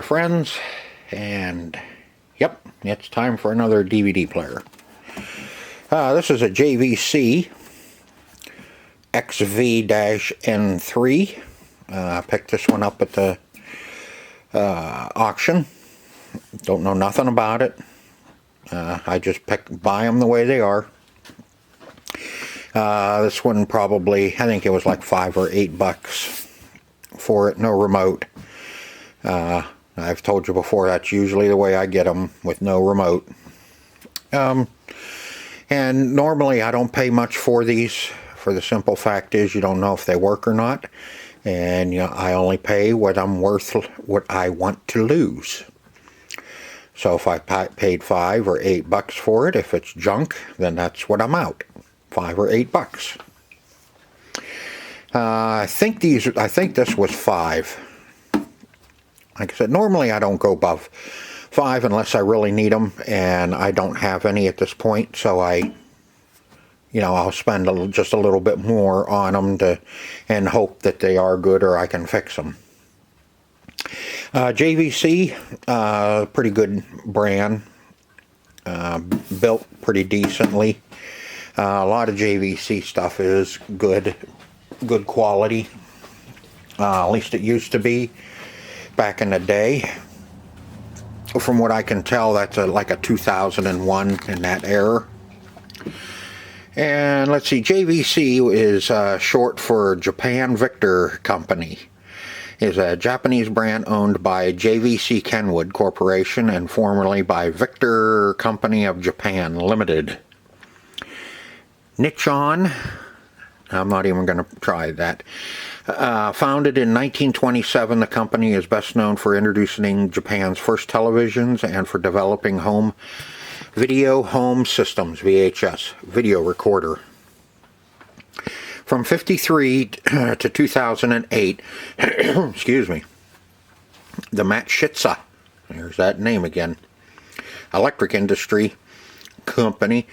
my friends, and yep, it's time for another DVD player. This is a JVC XV-N3. I picked this one up at the auction. Don't know nothing about it. I just buy them the way they are. This one probably, I think it was like $5 or $8 for it. No remote. I've told you before, that's usually the way I get them, with no remote. And normally I don't pay much for these, for the simple fact is you don't know if they work or not. And I only pay what I'm worth, what I want to lose. So if I paid $5 or $8 for it, if it's junk, then that's what I'm out. $5 or $8. I think this was $5. Like I said, normally I don't go above $5 unless I really need them, and I don't have any at this point, so I'll spend just a little bit more on them and hope that they are good or I can fix them. JVC, pretty good brand, built pretty decently. A lot of JVC stuff is good quality. At least it used to be back in the day. From what I can tell, that's like a 2001 in that era. And let's see, JVC is short for Japan Victor Company. Is a Japanese brand owned by JVC Kenwood Corporation and formerly by Victor Company of Japan Limited. Nichon, I'm not even going to try that. Founded in 1927, the company is best known for introducing Japan's first televisions and for developing home systems, VHS, video recorder. From 1953 to 2008, excuse me, the Matsushita, there's that name again, electric industry company,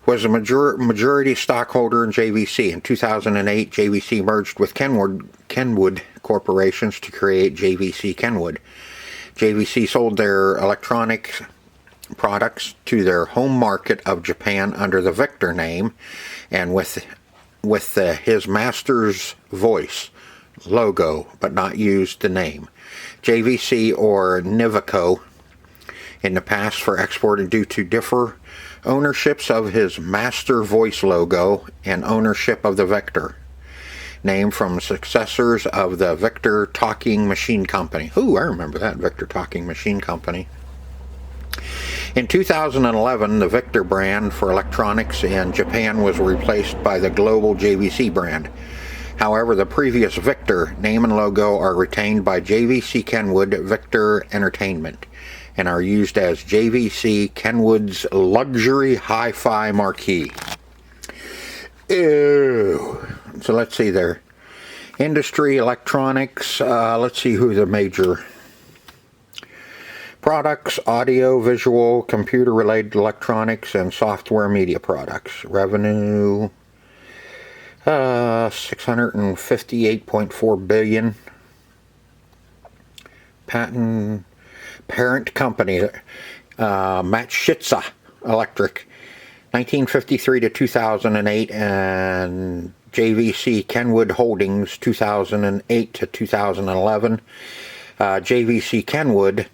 was a majority stockholder in JVC. In 2008, JVC merged with Kenwood Corporations to create JVC Kenwood. JVC sold their electronic products to their home market of Japan under the Victor name and with his master's voice logo, but not used the name. JVC or Niveco in the past for export due to differ ownerships of his master voice logo and ownership of the Victor name from successors of the Victor Talking Machine Company. Ooh, I remember that, Victor Talking Machine Company. In 2011, the Victor brand for electronics in Japan was replaced by the global JVC brand. However, the previous Victor name and logo are retained by JVC Kenwood Victor Entertainment and are used as JVC Kenwood's luxury hi-fi marquee. Ew. So let's see there. Industry, electronics, let's see who the major products: audio, visual, computer-related electronics, and software media products. Revenue, $658.4 billion. Parent company, Matsushita Electric, 1953 to 2008, and JVC Kenwood Holdings, 2008 to 2011. JVC Kenwood,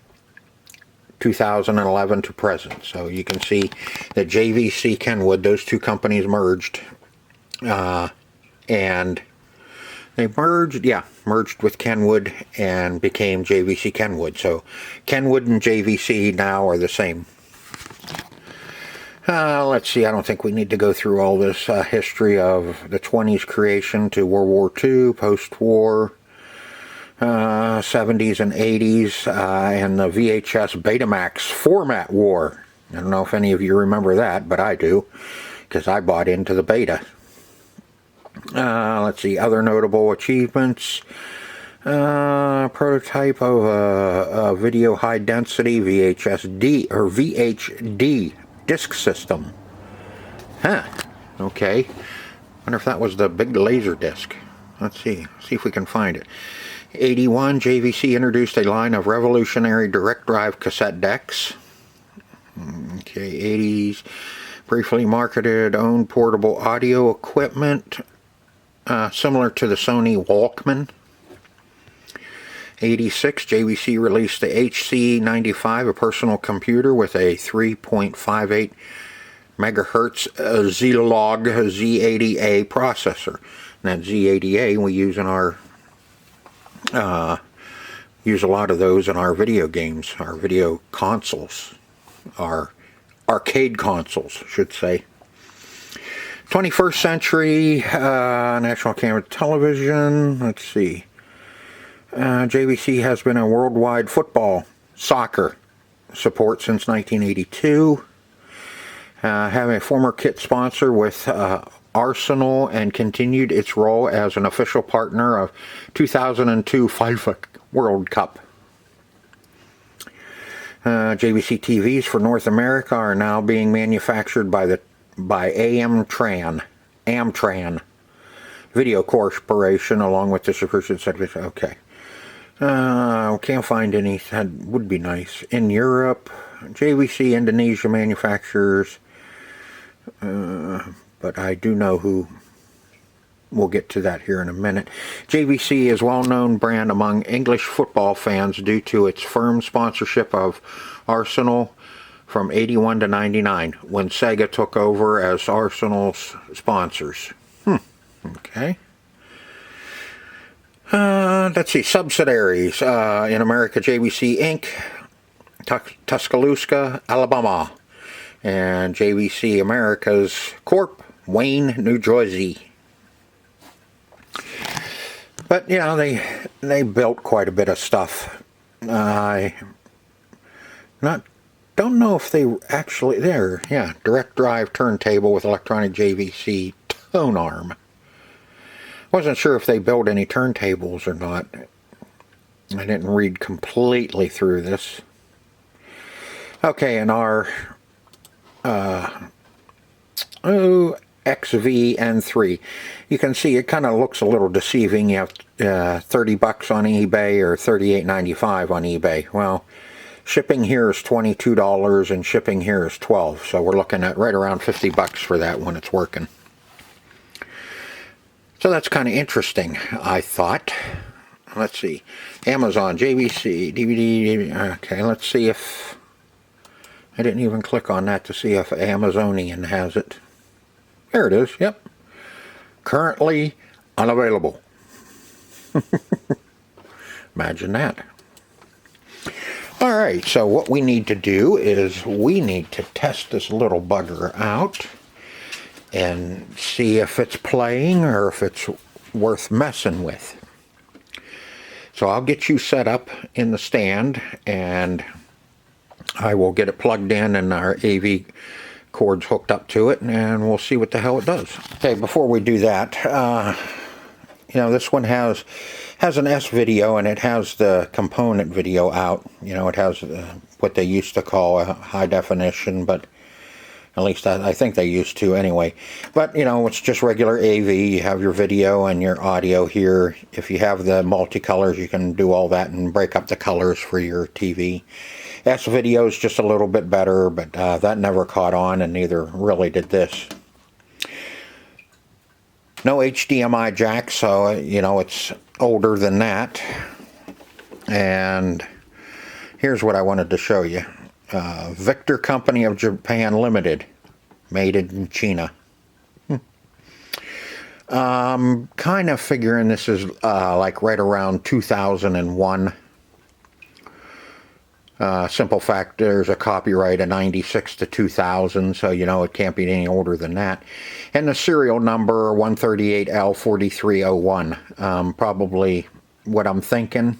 2011 to present. So you can see that JVC Kenwood, those two companies merged, and they merged with Kenwood and became JVC Kenwood. So Kenwood and JVC now are the same. Let's see, I don't think we need to go through all this history of the 20s creation to World War II, post-war, 70s and 80s, and the VHS Betamax format war. I don't know if any of you remember that, but I do, because I bought into the beta. Let's see, other notable achievements. Prototype of a video high density VHD disc system. Huh. Okay. Wonder if that was the big laser disc. Let's see if we can find it. '81, JVC introduced a line of revolutionary direct drive cassette decks. Okay, '80s, briefly marketed own portable audio equipment, similar to the Sony Walkman. '86, JVC released the HC-95, a personal computer with a 3.58 megahertz Zilog Z80A processor. And that Z80A we use in our use a lot of those in our video games, our video consoles, our arcade consoles, I should say. 21st century national camera television. Let's see. JVC has been a worldwide football, soccer support since 1982. Having a former kit sponsor with Arsenal and continued its role as an official partner of 2002 FIFA World Cup. JVC TVs for North America are now being manufactured by Amtran Video Corporation, along with distribution centers. Okay. Can't find any. That would be nice. In Europe, JVC Indonesia manufactures, but I do know who. We'll get to that here in a minute. JVC is a well-known brand among English football fans due to its firm sponsorship of Arsenal from '81 to '99, when Sega took over as Arsenal's sponsors. Okay. Let's see, subsidiaries. In America, JVC Inc., Tuscaloosa, Alabama, and JVC Americas Corp., Wayne, New Jersey. But, you know, they built quite a bit of stuff. I don't know if they actually, direct drive turntable with electronic JVC tone arm. Wasn't sure if they built any turntables or not. I didn't read completely through this. Okay, and our XV-N3. You can see it kind of looks a little deceiving. You have $30 on eBay or $38.95 on eBay. Well, shipping here is $22 and shipping here is $12. So we're looking at right around $50 for that when it's working. So that's kind of interesting, I thought. Let's see. Amazon, JVC, DVD. Okay, let's see if... I didn't even click on that to see if Amazonian has it. There it is, yep. Currently unavailable. Imagine that. Alright, so what we need to do is we need to test this little bugger out and see if it's playing or if it's worth messing with. So I'll get you set up in the stand and I will get it plugged in and our AV cords hooked up to it, and we'll see what the hell it does. Okay, before we do that, you know, this one has an S video and it has the component video out. You know, it has what they used to call a high definition, but at least I think they used to anyway. But, you know, it's just regular AV. You have your video and your audio here. If you have the multicolors, you can do all that and break up the colors for your TV. S video is just a little bit better, but that never caught on, and neither really did this. No HDMI jack, so, you know, it's older than that. And here's what I wanted to show you. Victor Company of Japan Limited, made in China. Kind of figuring this is like right around 2001. Simple fact, there's a copyright of 96 to 2000, so you know it can't be any older than that. And the serial number 138L4301. Probably what I'm thinking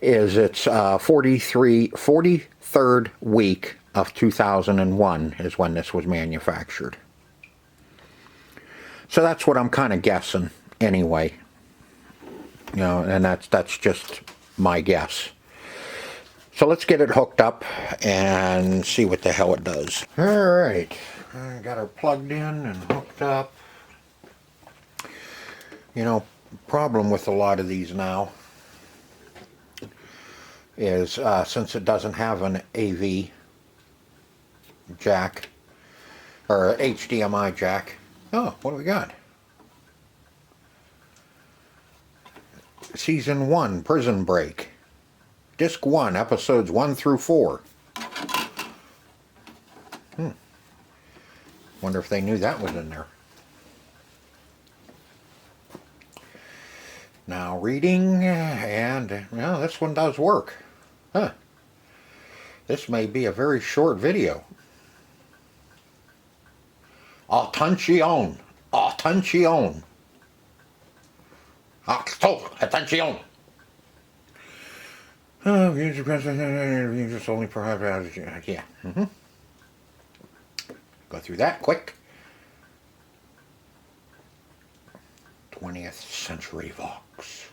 is it's 43rd week of 2001 is when this was manufactured. So that's what I'm kind of guessing anyway. You know, and that's just my guess. So let's get it hooked up and see what the hell it does. Alright, I got her plugged in and hooked up. You know, problem with a lot of these now is since it doesn't have an AV jack or HDMI jack. Oh, what do we got? Season 1, Prison Break. Disc 1, episodes 1 through 4. Wonder if they knew that was in there. Now reading, and well, this one does work. Huh. This may be a very short video. Attention! Attention! Attention! Oh, just only perhaps, yeah. Go through that quick. 20th Century Vox.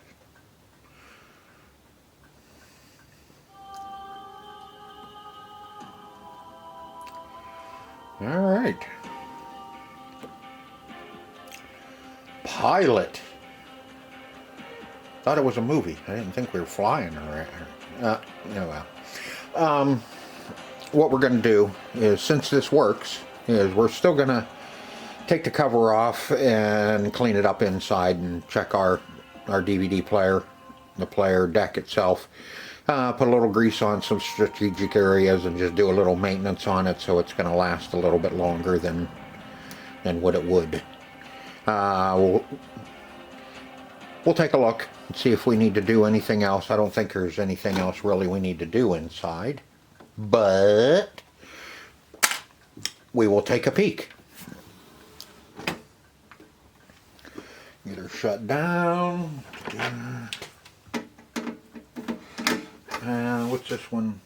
All right. Pilot. Thought it was a movie. I didn't think we were flying or well. What we're going to do is, since this works, is we're still going to take the cover off and clean it up inside and check our DVD player, the player deck itself. Put a little grease on some strategic areas and just do a little maintenance on it so it's going to last a little bit longer than what it would. We'll take a look and see if we need to do anything else. I don't think there's anything else really we need to do inside, but we will take a peek. Get her shut down. What's this one?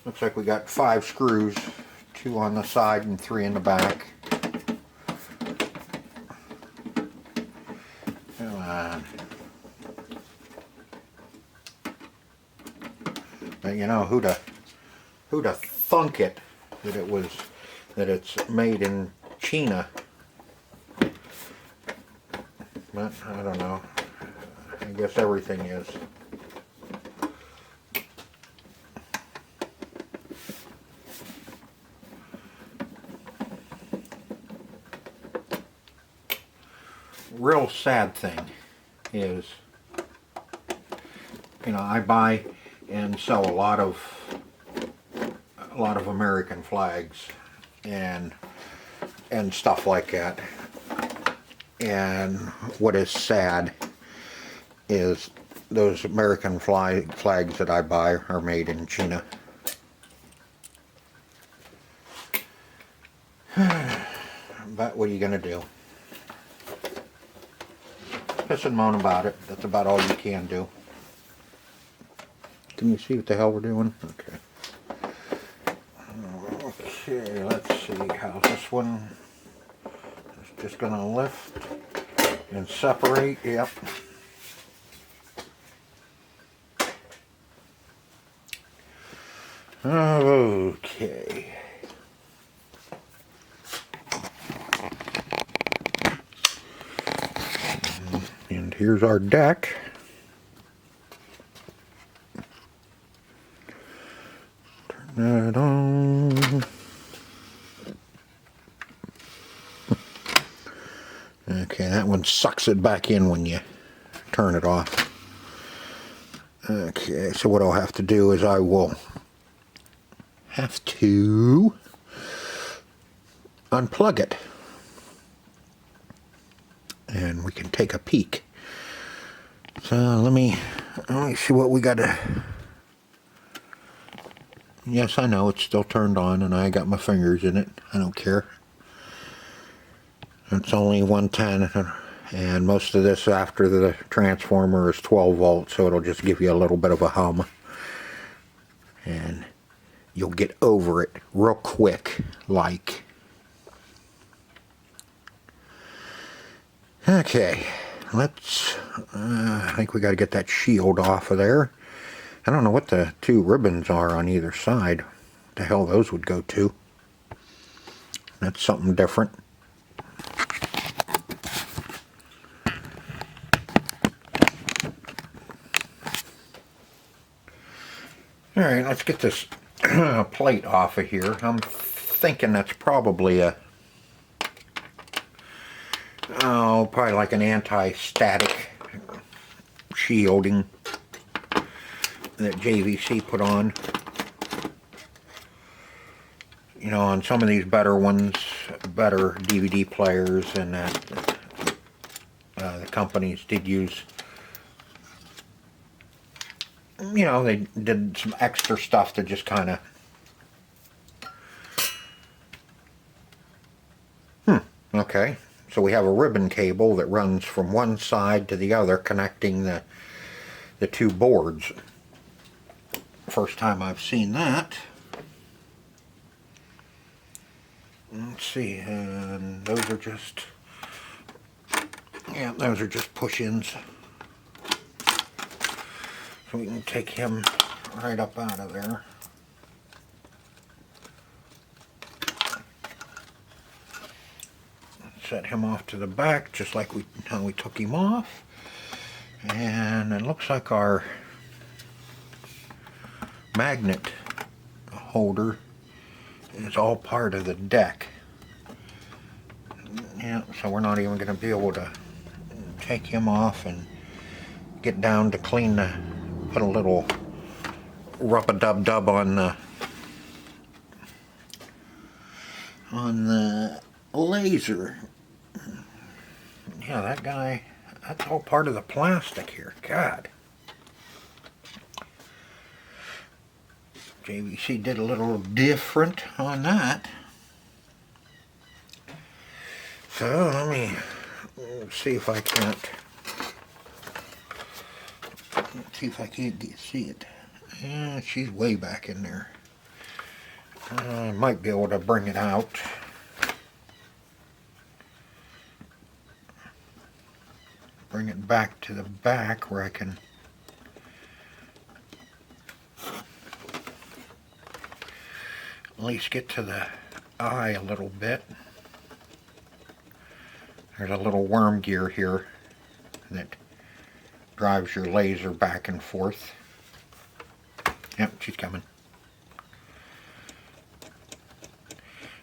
Looks like we got 5 screws, 2 on the side and 3 in the back. Come on. But you know, who'da thunk it that it's made in China. But I don't know. I guess everything is. Real sad thing is, you know, I buy and sell a lot of American flags and stuff like that. And what is sad is those American flags that I buy are made in China. But what are you going to do? Piss and moan about it. That's about all you can do. Can you see what the hell we're doing? Okay. Okay, let's see. How's this one? It's just going to lift and separate. Yep. Okay. And here's our deck. Turn that on. Okay, that one sucks it back in when you turn it off. Okay, so what I'll have to do is I will have to unplug it. And we can take a peek. So let me see what we got to... Yes, I know it's still turned on and I got my fingers in it. I don't care. It's only 110, and most of this after the transformer is 12 volts, so it'll just give you a little bit of a hum. And you'll get over it real quick, like. Okay, let's, I think we got to get that shield off of there. I don't know what the 2 ribbons are on either side. What the hell those would go to. That's something different. Alright, let's get this plate off of here. I'm thinking that's probably a, oh, probably like an anti-static shielding that JVC put on. You know, on some of these better ones, better DVD players, and that the companies did use, you know, they did some extra stuff to just kind of, okay. So we have a ribbon cable that runs from one side to the other, connecting the two boards. First time I've seen that. Let's see, and those are just, yeah, those are just push-ins. So we can take him right up out of there. Set him off to the back, just like how we took him off. And it looks like our magnet holder is all part of the deck. Yeah, so we're not even going to be able to take him off and get down to clean the, put a little rub-a-dub-dub on the laser. Yeah, that guy, that's all part of the plastic here. God. JVC did a little different on that. So let me see if I can't. Let's see if I can't see it. Yeah, she's way back in there. I might be able to bring it out. Bring it back to the back where I can at least get to the eye a little bit. There's a little worm gear here that drives your laser back and forth. Yep, she's coming.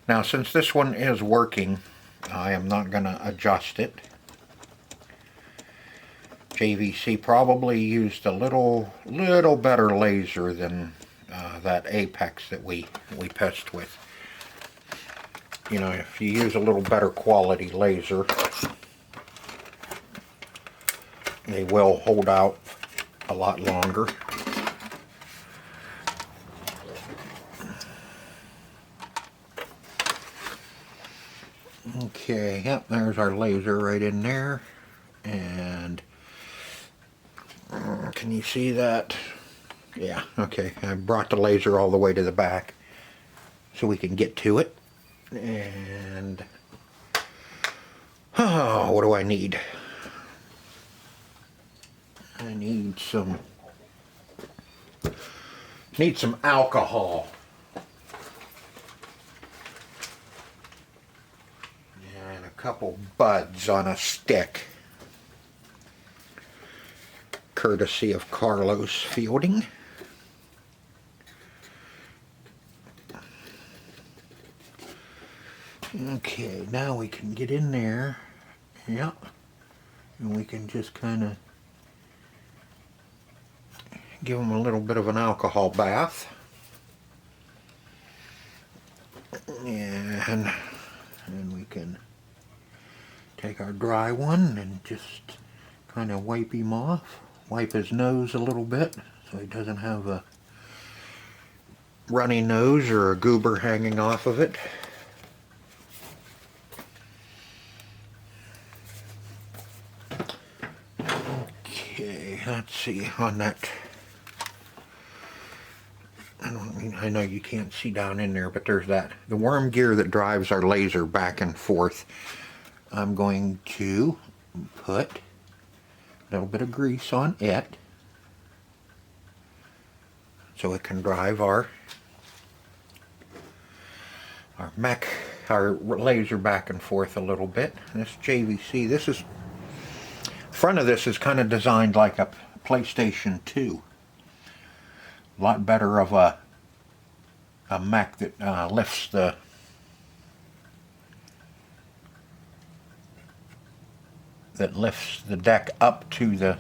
Now, since this one is working, I am not going to adjust it. JVC probably used a little better laser than that Apex that we pissed with. You know, if you use a little better quality laser, they will hold out a lot longer. Okay, yep, there's our laser right in there. And can you see that? Yeah, okay, I brought the laser all the way to the back so we can get to it. And oh, what do I need? I need some alcohol. And a couple buds on a stick. Courtesy of Carlos Fielding. Okay, now we can get in there. Yep. And we can just kind of give them a little bit of an alcohol bath. And we can take our dry one and just kind of wipe him off. Wipe his nose a little bit so he doesn't have a runny nose or a goober hanging off of it. Okay, let's see on that. I know you can't see down in there, but there's the worm gear that drives our laser back and forth. I'm going to put a little bit of grease on it so it can drive our laser back and forth a little bit. This JVC, this is, front of this is kind of designed like a PlayStation 2 lot better of a mech that lifts the deck up to the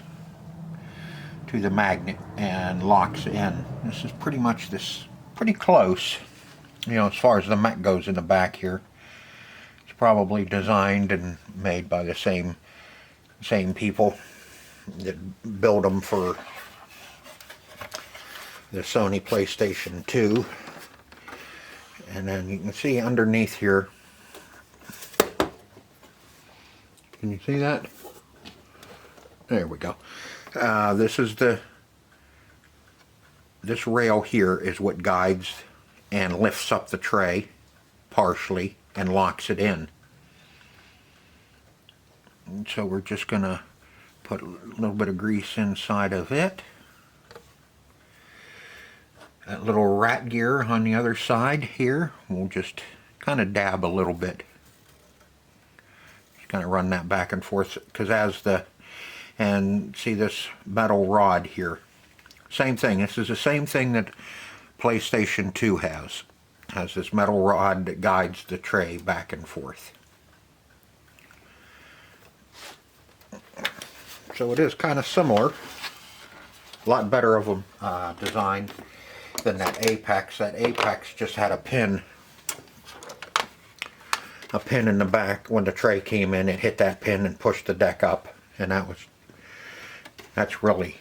magnet and locks in. This is pretty much pretty close, you know, as far as the mech goes in the back here. It's probably designed and made by the same people that build them for the Sony PlayStation 2. And then you can see underneath here, can you see that? There we go. This rail here is what guides and lifts up the tray partially and locks it in. And so we're just gonna put a little bit of grease inside of it. That little rat gear on the other side here, we'll just kind of dab a little bit. Just kind of run that back and forth, because and see this metal rod here. Same thing. This is the same thing that PlayStation 2 has. Has this metal rod that guides the tray back and forth. So it is kind of similar. A lot better of a design than that Apex. That Apex just had a pin in the back. When the tray came in, it hit that pin and pushed the deck up, and that's really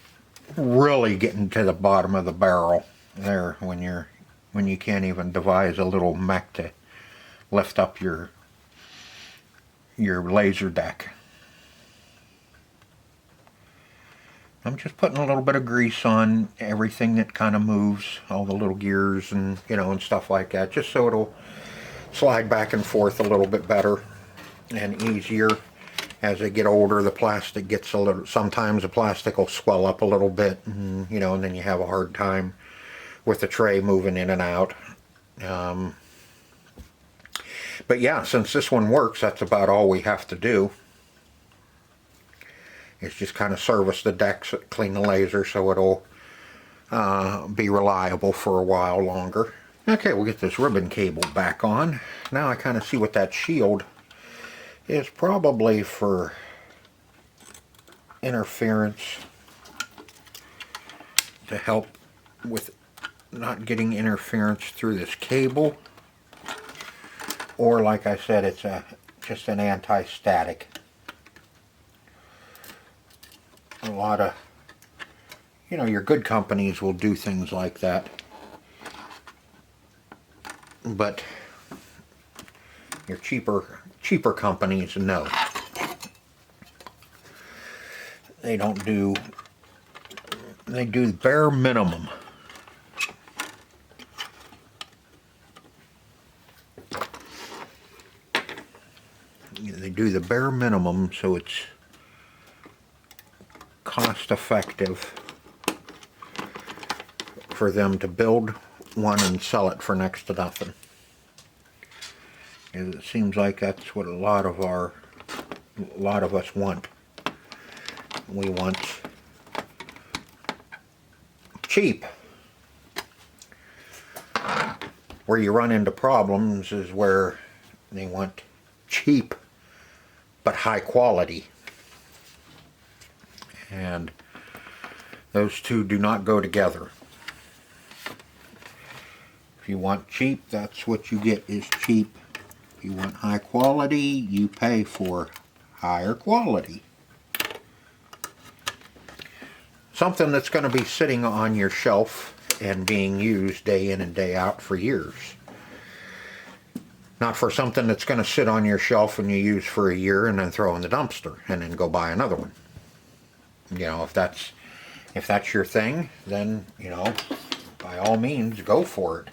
getting to the bottom of the barrel there when you can't even devise a little mech to lift up your laser deck. I'm just putting a little bit of grease on everything that kind of moves, all the little gears and, you know, and stuff like that, just so it'll slide back and forth a little bit better and easier. As they get older, the plastic gets a little, sometimes the plastic will swell up a little bit, and, you know, and then you have a hard time with the tray moving in and out. But yeah, since this one works, that's about all we have to do. It's just kind of service the decks, clean the laser so it'll be reliable for a while longer. Okay, we'll get this ribbon cable back on. Now I kind of see what that shield is, probably for interference, to help with not getting interference through this cable. Or like I said, it's just an anti-static. A lot of, you know, your good companies will do things like that, but your cheaper companies, no. They don't do, they do bare minimum. They do the bare minimum so it's cost effective for them to build one and sell it for next to nothing. And it seems like that's what a lot of us want. We want cheap. Where you run into problems is where they want cheap but high quality. And those two do not go together. If you want cheap, that's what you get, is cheap. If you want high quality, you pay for higher quality. Something that's going to be sitting on your shelf and being used day in and day out for years. Not for something that's going to sit on your shelf and you use for a year and then throw in the dumpster and then go buy another one. You know, if that's your thing, then, you know, by all means, go for it.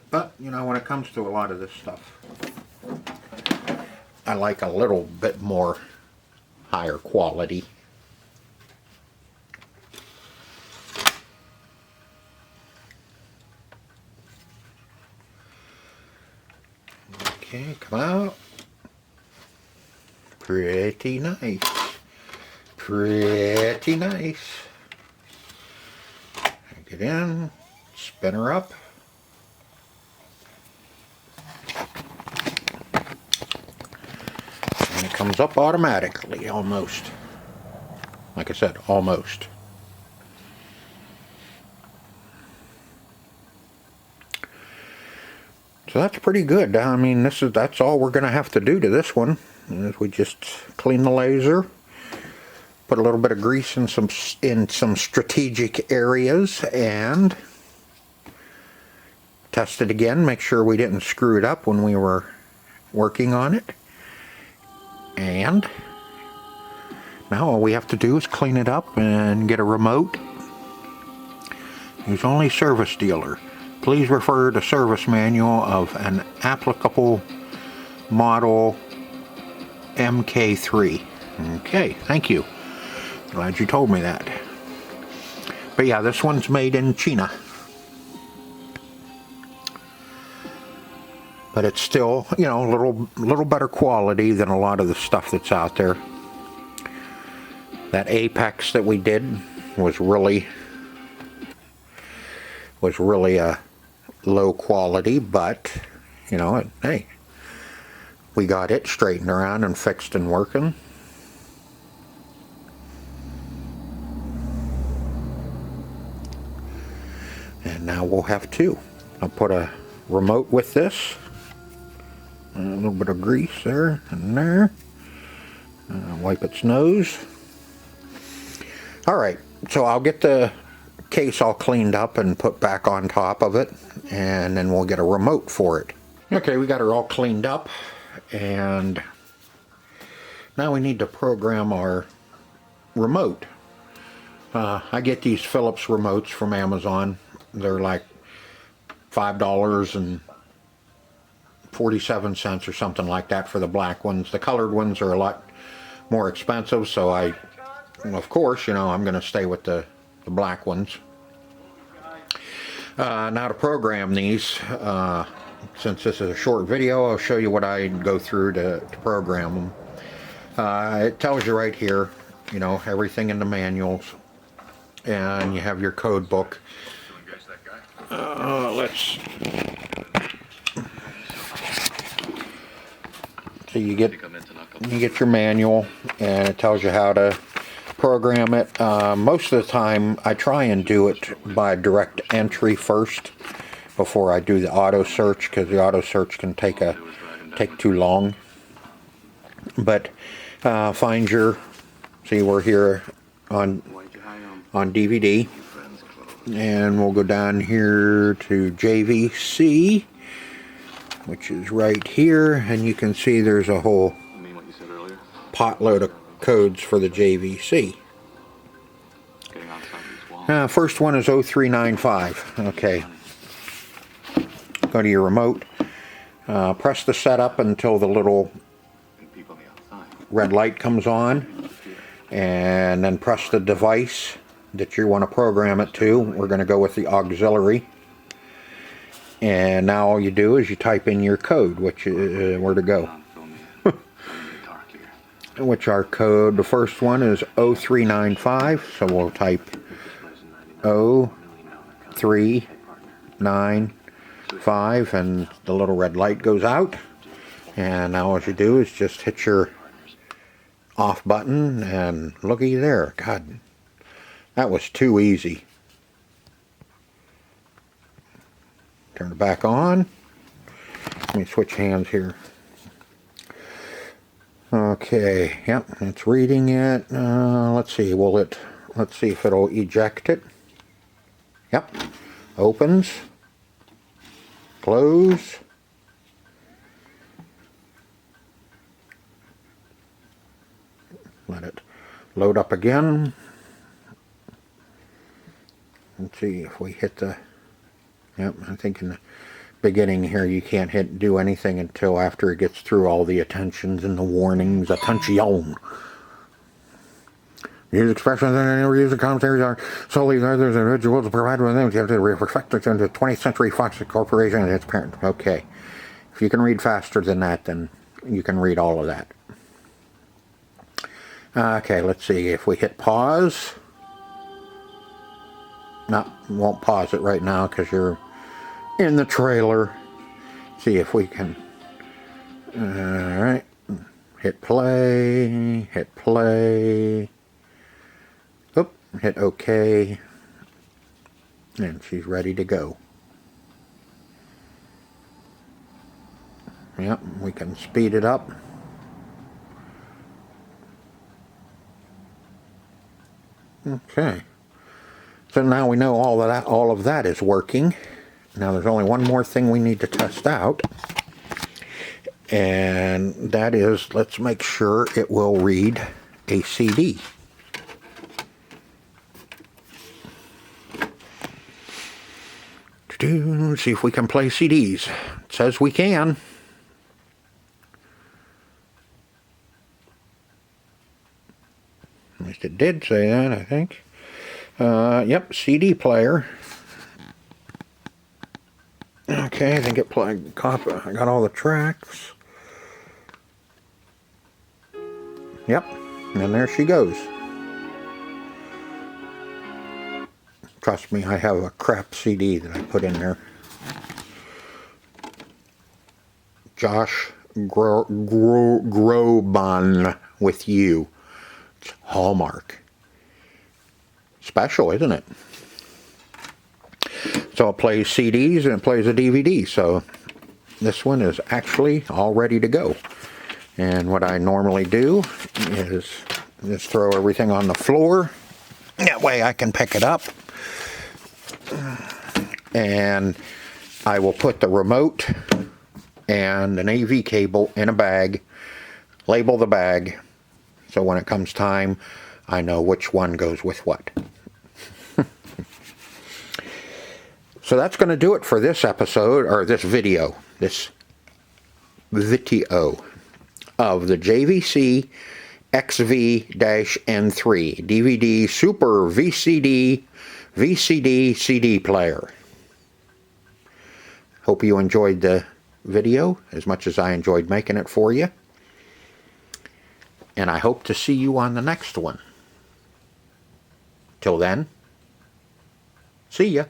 But, you know, when it comes to a lot of this stuff, I like a little bit more higher quality. Okay, come out. Pretty nice. Pretty nice. Get in, spin her up. And it comes up automatically, almost. Like I said, almost. So that's pretty good. I mean, that's all we're going to have to do to this one. Is we just clean the laser, put a little bit of grease in some strategic areas, and test it again. Make sure we didn't screw it up when we were working on it. And now all we have to do is clean it up and get a remote. Use only service dealer. Please refer to service manual of an applicable model MK3. Okay, thank you. Glad you told me that. But yeah, this one's made in China. But it's still, you know, a little better quality than a lot of the stuff that's out there. That Apex that we did was really a low quality, but you know, hey, we got it straightened around and fixed and working. And now we'll have two. I'll put a remote with this, a little bit of grease there and there, wipe its nose. Alright, so I'll get the case all cleaned up and put back on top of it, and then we'll get a remote for it. Okay, we got her all cleaned up, and now we need to program our remote. I get these Philips remotes from Amazon. They're like $5.47 or something like that for the black ones. The colored ones are a lot more expensive, so of course, you know, I'm going to stay with the black ones. Now to program these, since this is a short video, I'll show you what I go through to program them. It tells you right here, you know, everything in the manuals, and you have your code book. So you get your manual, and it tells you how to program it. Most of the time I try and do it by direct entry first before I do the auto search, because the auto search can take too long. But find your, see, we're here on DVD, and we'll go down here to JVC, which is right here, and you can see there's a whole potload of codes for the JVC. First one is 0395. Okay. Go to your remote. Press the setup until the little red light comes on, and then press the device that you want to program it to. We're going to go with the auxiliary. And now all you do is you type in your code, which is where to go. Which our code, the first one is 0395, so we'll type 0395, and the little red light goes out. And now what you do is just hit your off button, and looky there. God, that was too easy. Turn it back on. Let me switch hands here. Okay, yep, it's reading it. Let's see, let's see if it'll eject it. Yep, opens, close. Let it load up again. Let's see if we hit the, yep, I think in the beginning here you can't do anything until after it gets through all the attentions and the warnings. Attention. Use expressions and use commentaries are solely others individuals to provide with them to reflect on the 20th Century Fox Corporation and its parent. Okay. If you can read faster than that, then you can read all of that. Okay, let's see if we hit pause. No, won't pause it right now because you're in the trailer. See if we can. Alright. Hit play. Hit play. Oop, hit OK. And she's ready to go. Yep, we can speed it up. Okay. So now we know all of that is working. Now there's only one more thing we need to test out. And that is, let's make sure it will read a CD. See if we can play CDs. It says we can. At least it did say that, I think. Yep, CD player. Okay, I think it played. I got all the tracks. Yep, and there she goes. Trust me, I have a crap CD that I put in there. Josh Groban with You. It's Hallmark. Special, isn't it? So it plays CDs and it plays a DVD. So this one is actually all ready to go. And what I normally do is just throw everything on the floor. That way I can pick it up. And I will put the remote and an AV cable in a bag. Label the bag. So when it comes time, I know which one goes with what. So that's going to do it for this episode, or this video of the JVC XV-N3 DVD Super VCD CD player. Hope you enjoyed the video as much as I enjoyed making it for you. And I hope to see you on the next one. Till then, see ya.